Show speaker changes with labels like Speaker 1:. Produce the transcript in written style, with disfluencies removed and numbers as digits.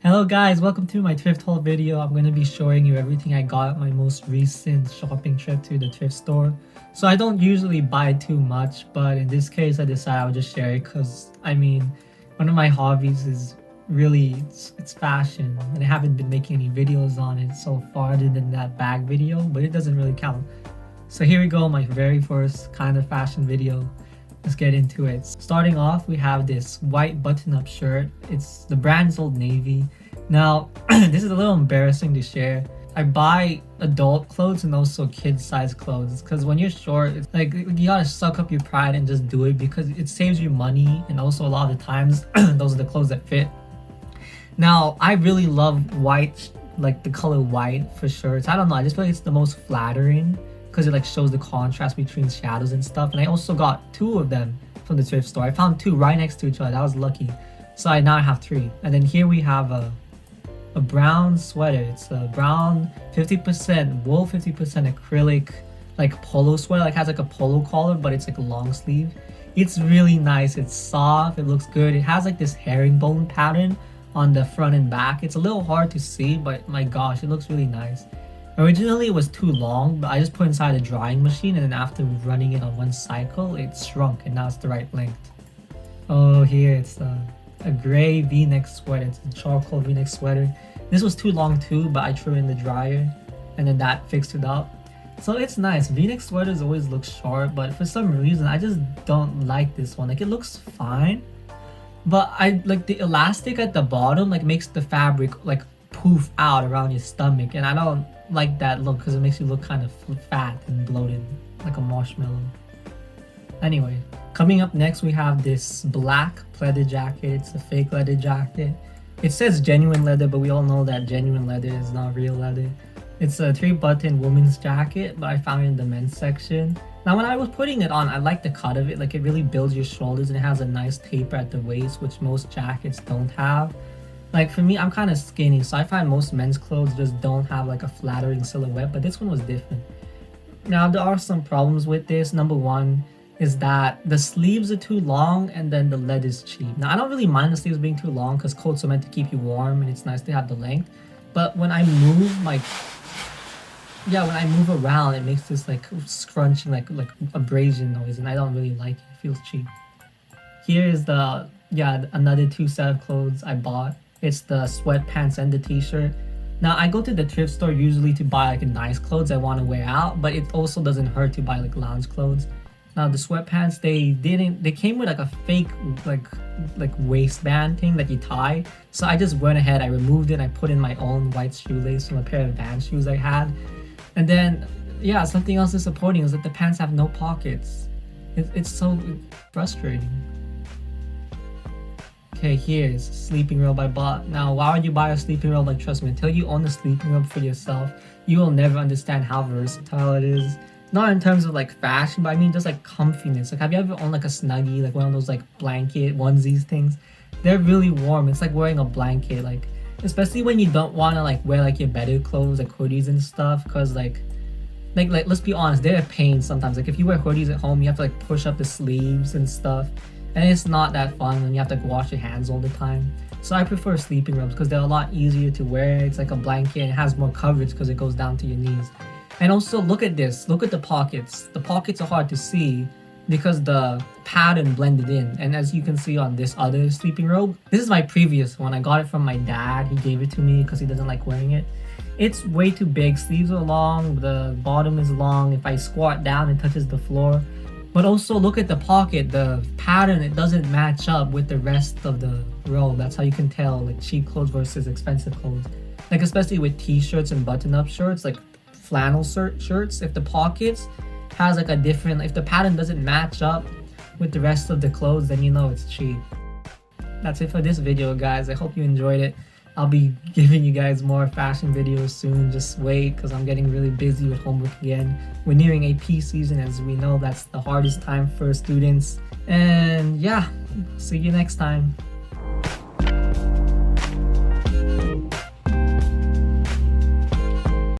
Speaker 1: Hello guys, welcome to my thrift haul video. I'm going to be showing you everything I got at my most recent shopping trip to the thrift store. So I don't usually buy too much, but in this case I decided I'll just share it because one of my hobbies is really it's fashion, and I haven't been making any videos on it so far other than that bag video, but it doesn't really count. So here we go, my very first kind of fashion video. Let's get into it. Starting off, we have this white button-up shirt. It's the brand's Old Navy. Now, this is a little embarrassing to share. I buy adult clothes and also kid-sized clothes because when you're short, it's like you gotta suck up your pride and just do it because it saves you money, and also a lot of the times those are the clothes that fit. Now, I really love white, like the color white for shirts. I don't know, I just feel like it's the most flattering because it like shows the contrast between shadows and stuff. And I also got two of them from the thrift store. I found two right next to each other. I was lucky. So I now have three. And then here we have a brown sweater. It's a brown 50% wool, 50% acrylic, like polo sweater. Like has like a polo collar, but it's like a long sleeve. It's really nice. It's soft. It looks good. It has like this herringbone pattern on the front and back. It's a little hard to see, but my gosh, it looks really nice. Originally it was too long, but I just put inside a drying machine, and then after running it on one cycle, it shrunk and now it's the right length. Oh, here it's a gray v-neck sweater. It's a charcoal v-neck sweater. This was too long too, but I threw it in the dryer and then that fixed it up. So it's nice. V-neck sweaters always look short, but for some reason I just don't like this one. Like it looks fine, but I like the elastic at the bottom like makes the fabric like poof out around your stomach, and I don't like that look because it makes you look kind of fat and bloated like a marshmallow. Anyway, coming up next we have this black leather jacket. It's a fake leather jacket. It says genuine leather, but we all know that genuine leather is not real leather. It's a 3-button women's jacket, but I found it in the men's section. Now when I was putting it on, I like the cut of it. Like it really builds your shoulders and it has a nice taper at the waist, which most jackets don't have. Like for me, I'm kind of skinny, so I find most men's clothes just don't have like a flattering silhouette, but this one was different. Now there are some problems with this. Number one is that the sleeves are too long and then the leather is cheap. Now I don't really mind the sleeves being too long because coats are meant to keep you warm and it's nice to have the length. But when I move when I move around, it makes this like scrunching, like abrasion noise, and I don't really like it. It feels cheap. Here is another two set of clothes I bought. It's the sweatpants and the t-shirt. Now I go to the thrift store usually to buy like nice clothes I want to wear out, but it also doesn't hurt to buy like lounge clothes. Now the sweatpants, they came with like a fake like waistband thing that you tie. So I just went ahead, I removed it, I put in my own white shoelace from a pair of Vans shoes I had. And then something else disappointing is that the pants have no pockets. It's so frustrating. Okay, here's sleeping robe I bought. Now, why would you buy a sleeping robe? Like, trust me, until you own a sleeping robe for yourself, you will never understand how versatile it is. Not in terms of like fashion, but I mean just like comfiness. Like, have you ever owned like a Snuggie, like one of those like blanket onesies things? They're really warm. It's like wearing a blanket, like especially when you don't want to like wear like your better clothes, like hoodies and stuff, because like let's be honest, they're a pain sometimes. Like if you wear hoodies at home, you have to like push up the sleeves and stuff. And it's not that fun when you have to like, wash your hands all the time. So I prefer sleeping robes because they're a lot easier to wear. It's like a blanket and it has more coverage because it goes down to your knees. And also look at this. Look at the pockets. The pockets are hard to see because the pattern blended in. And as you can see on this other sleeping robe, this is my previous one. I got it from my dad. He gave it to me because he doesn't like wearing it. It's way too big. Sleeves are long. The bottom is long. If I squat down, it touches the floor. But also look at the pocket, the pattern, it doesn't match up with the rest of the robe. That's how you can tell like cheap clothes versus expensive clothes. Like especially with t-shirts and button-up shirts, like flannel shirts, if the pockets has like a different, if the pattern doesn't match up with the rest of the clothes, then you know it's cheap. That's it for this video, guys. I hope you enjoyed it. I'll be giving you guys more fashion videos soon. Just wait because I'm getting really busy with homework again. We're nearing AP season, as we know that's the hardest time for students. And yeah, see you next time.